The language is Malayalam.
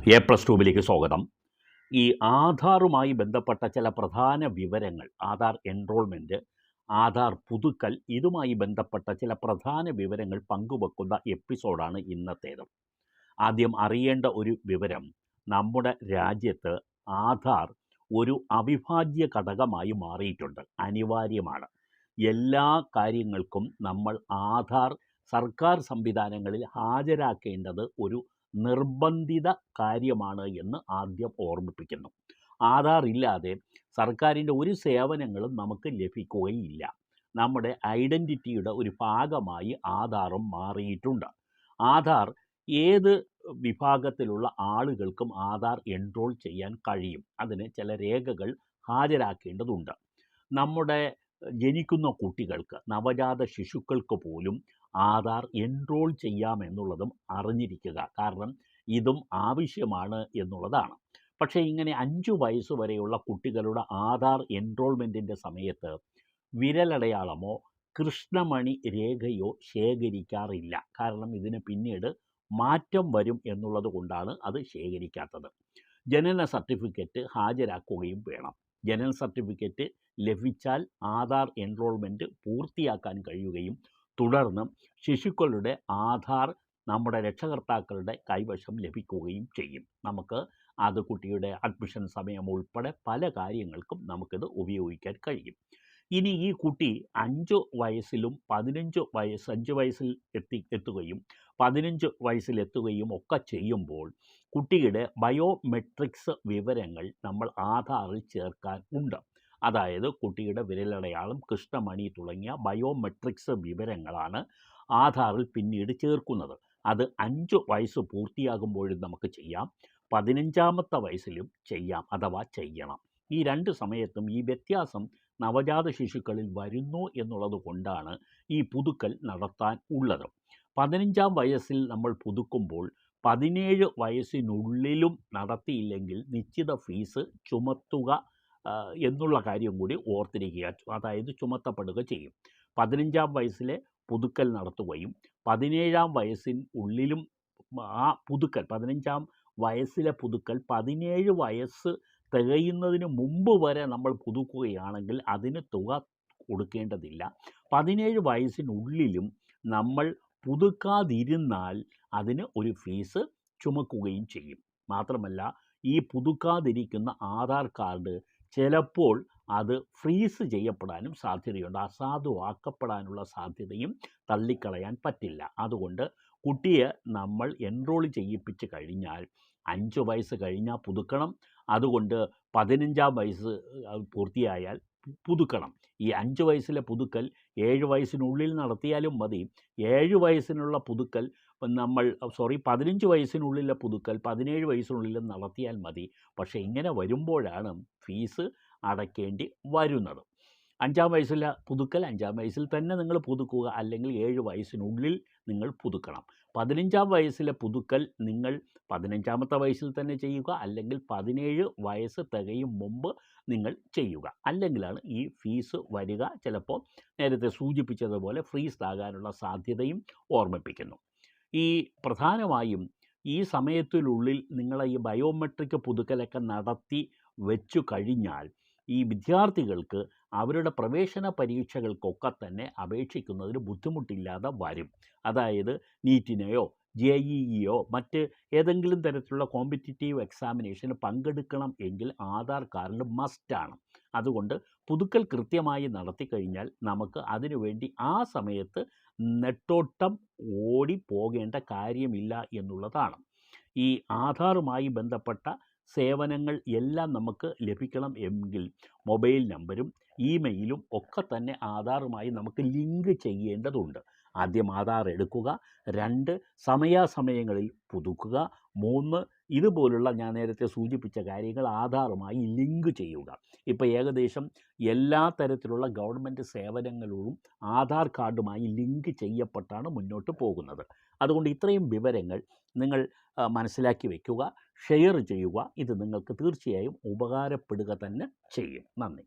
A+2 സ്വാഗതം. ഈ ആധാറുമായി ബന്ധപ്പെട്ട ചില പ്രധാന വിവരങ്ങൾ, ആധാർ എൻറോൾമെൻറ്റ്, ആധാർ പുതുക്കൽ, ഇതുമായി ബന്ധപ്പെട്ട ചില പ്രധാന വിവരങ്ങൾ പങ്കുവെക്കുന്ന എപ്പിസോഡാണ് ഇന്നത്തേത്. ആദ്യം അറിയേണ്ട ഒരു വിവരം, നമ്മുടെ രാജ്യത്ത് ആധാർ ഒരു അവിഭാജ്യ ഘടകമായി മാറിയിട്ടുണ്ട്, അനിവാര്യമാണ്. എല്ലാ കാര്യങ്ങൾക്കും നമ്മൾ ആധാർ സർക്കാർ സംവിധാനങ്ങളിൽ ഹാജരാക്കേണ്ടത് ഒരു നിർബന്ധിത കാര്യമാണ് എന്ന് ആദ്യം ഓർമ്മിപ്പിക്കുന്നു. ആധാർ ഇല്ലാതെ സർക്കാരിൻ്റെ ഒരു സേവനങ്ങളും നമുക്ക് ലഭിക്കുകയില്ല. നമ്മുടെ ഐഡൻറ്റിറ്റിയുടെ ഒരു ഭാഗമായി ആധാറും മാറിയിട്ടുണ്ട്. ആധാർ ഏത് വിഭാഗത്തിലുള്ള ആളുകൾക്കും ആധാർ എൻറോൾ ചെയ്യാൻ കഴിയും. അതിന് ചില രേഖകൾ ഹാജരാക്കേണ്ടതുണ്ട്. നമ്മുടെ ജനിക്കുന്ന കുട്ടികൾക്ക്, നവജാത ശിശുക്കൾക്ക് പോലും ആധാർ എൻറോൾ ചെയ്യാമെന്നുള്ളതും അറിഞ്ഞിരിക്കുക. കാരണം ഇതും ആവശ്യമാണ് എന്നുള്ളതാണ്. പക്ഷേ ഇങ്ങനെ 5 വയസ്സ് വരെയുള്ള കുട്ടികളുടെ ആധാർ എൻറോൾമെൻറ്റിൻ്റെ സമയത്ത് വിരലടയാളമോ കൃഷ്ണമണി രേഖയോ ശേഖരിക്കാറില്ല. കാരണം ഇതിന് പിന്നീട് മാറ്റം വരും എന്നുള്ളത് കൊണ്ടാണ് അത് ശേഖരിക്കാത്തത്. ജനന സർട്ടിഫിക്കറ്റ് ഹാജരാക്കുകയും വേണം. ജനന സർട്ടിഫിക്കറ്റ് ലഭിച്ചാൽ ആധാർ എൻറോൾമെൻറ്റ് പൂർത്തിയാക്കാൻ കഴിയുകയും തുടർന്ന് ശിശുക്കളുടെ ആധാർ നമ്മുടെ രക്ഷകർത്താക്കളുടെ കൈവശം ലഭിക്കുകയും ചെയ്യും. നമുക്ക് അത് കുട്ടിയുടെ അഡ്മിഷൻ സമയം ഉൾപ്പെടെ പല കാര്യങ്ങൾക്കും നമുക്കിത് ഉപയോഗിക്കാൻ കഴിയും. ഇനി ഈ കുട്ടി 5 വയസ്സിലും 5 വയസ്സിൽ എത്തുകയും 15 വയസ്സിലെത്തുകയും ഒക്കെ ചെയ്യുമ്പോൾ കുട്ടിയുടെ ബയോമെട്രിക്സ് വിവരങ്ങൾ നമ്മൾ ആധാറിൽ ചേർക്കാൻ ഉണ്ട്. അതായത് കുട്ടിയുടെ വിരലടയാളം, കൃഷ്ണമണി തുടങ്ങിയ ബയോമെട്രിക്സ് വിവരങ്ങളാണ് ആധാറിൽ പിന്നീട് ചേർക്കുന്നത്. അത് 5 വയസ്സ് പൂർത്തിയാകുമ്പോഴും നമുക്ക് ചെയ്യാം, 15ാമത്തെ വയസ്സിലും ചെയ്യാം അഥവാ ചെയ്യണം. ഈ 2 സമയത്തും ഈ വ്യത്യാസം നവജാത ശിശുക്കളിൽ വരുന്നു എന്നുള്ളത് കൊണ്ടാണ് ഈ പുതുക്കൽ നടത്താൻ ഉള്ളത്. 15ാം വയസ്സിൽ നമ്മൾ പുതുക്കുമ്പോൾ 17 വയസ്സിനുള്ളിലും നടത്തിയില്ലെങ്കിൽ നിശ്ചിത ഫീസ് ചുമത്തുക എന്നുള്ള കാര്യം കൂടി ഓർത്തിരിക്കുക. അതായത് ചുമത്തപ്പെടുക ചെയ്യും. 15ാം വയസ്സിലെ പുതുക്കൽ നടത്തുകയും 17ാം വയസ്സിനുള്ളിലും ആ പുതുക്കൽ 15ാം വയസ്സിലെ പുതുക്കൽ 17 വയസ്സ് തികയുന്നതിന് മുമ്പ് വരെ നമ്മൾ പുതുക്കുകയാണെങ്കിൽ അതിന് തുക കൊടുക്കേണ്ടതില്ല. 17 വയസ്സിനുള്ളിലും നമ്മൾ പുതുക്കാതിരുന്നാൽ അതിന് ഒരു ഫീസ് ചുമക്കുകയും ചെയ്യും. മാത്രമല്ല ഈ പുതുക്കാതിരിക്കുന്ന ആധാർ കാർഡ് ചിലപ്പോൾ അത് ഫ്രീസ് ചെയ്യപ്പെടാനും സാധ്യതയുണ്ട്. അസാധുവാക്കപ്പെടാനുള്ള സാധ്യതയും തള്ളിക്കളയാൻ പറ്റില്ല. അതുകൊണ്ട് കുട്ടിയെ നമ്മൾ എൻറോൾ ചെയ്യിപ്പിച്ച് കഴിഞ്ഞാൽ 5 വയസ്സ് കഴിഞ്ഞാൽ പുതുക്കണം. അതുകൊണ്ട് 15ാം വയസ്സ് പൂർത്തിയായാൽ പുതുക്കണം. ഈ 5 വയസ്സിലെ പുതുക്കൽ 7 വയസ്സിനുള്ളിൽ നടത്തിയാലും മതി. 7 വയസ്സിനുള്ള പുതുക്കൽ 15 വയസ്സിനുള്ളിലെ പുതുക്കൽ 17 വയസ്സിനുള്ളിൽ നടത്തിയാൽ മതി. പക്ഷേ ഇങ്ങനെ വരുമ്പോഴാണ് ഫീസ് അടയ്ക്കേണ്ടി വരുന്നത്. 5ാം വയസ്സിലെ പുതുക്കൽ 5ാം വയസ്സിൽ തന്നെ നിങ്ങൾ പുതുക്കുക, അല്ലെങ്കിൽ 7 വയസ്സിനുള്ളിൽ നിങ്ങൾ പുതുക്കണം. 15ാം വയസ്സിലെ പുതുക്കൽ നിങ്ങൾ 15ാമത്തെ വയസ്സിൽ തന്നെ ചെയ്യുക, അല്ലെങ്കിൽ 17 വയസ്സ് തികയും മുമ്പ് നിങ്ങൾ ചെയ്യുക. അല്ലെങ്കിലാണ് ഈ ഫീസ് വരിക. ചിലപ്പോൾ നേരത്തെ സൂചിപ്പിച്ചതുപോലെ ഫ്രീസ് ആകാനുള്ള സാധ്യതയും ഓർമ്മിപ്പിക്കുന്നു. ഈ പ്രധാനമായും ഈ സമയത്തിനുള്ളിൽ നിങ്ങൾ ഈ ബയോമെട്രിക് പുതുക്കലൊക്കെ നടത്തി വെച്ചു കഴിഞ്ഞാൽ ഈ വിദ്യാർത്ഥികൾക്ക് അവരുടെ പ്രവേശന പരീക്ഷകൾക്കൊക്കെ തന്നെ അപേക്ഷിക്കുന്നതിന് ബുദ്ധിമുട്ടില്ലാതെ വരും. അതായത് നീറ്റിനെയോ JEEയോ മറ്റ് ഏതെങ്കിലും തരത്തിലുള്ള കോമ്പറ്റിറ്റീവ് എക്സാമിനേഷന് പങ്കെടുക്കണം എങ്കിൽ ആധാർ കാർഡ് മസ്റ്റാണ്. അതുകൊണ്ട് പുതുക്കൽ കൃത്യമായി നടത്തി കഴിഞ്ഞാൽ നമുക്ക് അതിനുവേണ്ടി ആ സമയത്ത് നെട്ടോട്ടം ഓടി പോകേണ്ട കാര്യമില്ല എന്നുള്ളതാണ്. ഈ ആധാറുമായി ബന്ധപ്പെട്ട സേവനങ്ങൾ എല്ലാം നമുക്ക് ലഭിക്കണം എങ്കിൽ മൊബൈൽ നമ്പരും ഇമെയിലും ഒക്കെ തന്നെ ആധാറുമായി നമുക്ക് ലിങ്ക് ചെയ്യേണ്ടതുണ്ട്. ആദ്യം ആധാർ എടുക്കുക, 2 സമയാസമയങ്ങളിൽ പുതുക്കുക, 3 ഇതുപോലുള്ള ഞാൻ നേരത്തെ സൂചിപ്പിച്ച കാര്യങ്ങൾ ആധാറുമായി ലിങ്ക് ചെയ്യുക. ഇപ്പോൾ ഏകദേശം എല്ലാ തരത്തിലുള്ള ഗവൺമെൻറ് സേവനങ്ങളോടും ആധാർ കാർഡുമായി ലിങ്ക് ചെയ്യപ്പെട്ടാണ് മുന്നോട്ട് പോകുന്നത്. അതുകൊണ്ട് ഇത്രയും വിവരങ്ങൾ നിങ്ങൾ മനസ്സിലാക്കി വയ്ക്കുക, ഷെയർ ചെയ്യുക. ഇത് നിങ്ങൾക്ക് തീർച്ചയായും ഉപകാരപ്പെടുക തന്നെ ചെയ്യും. നന്ദി.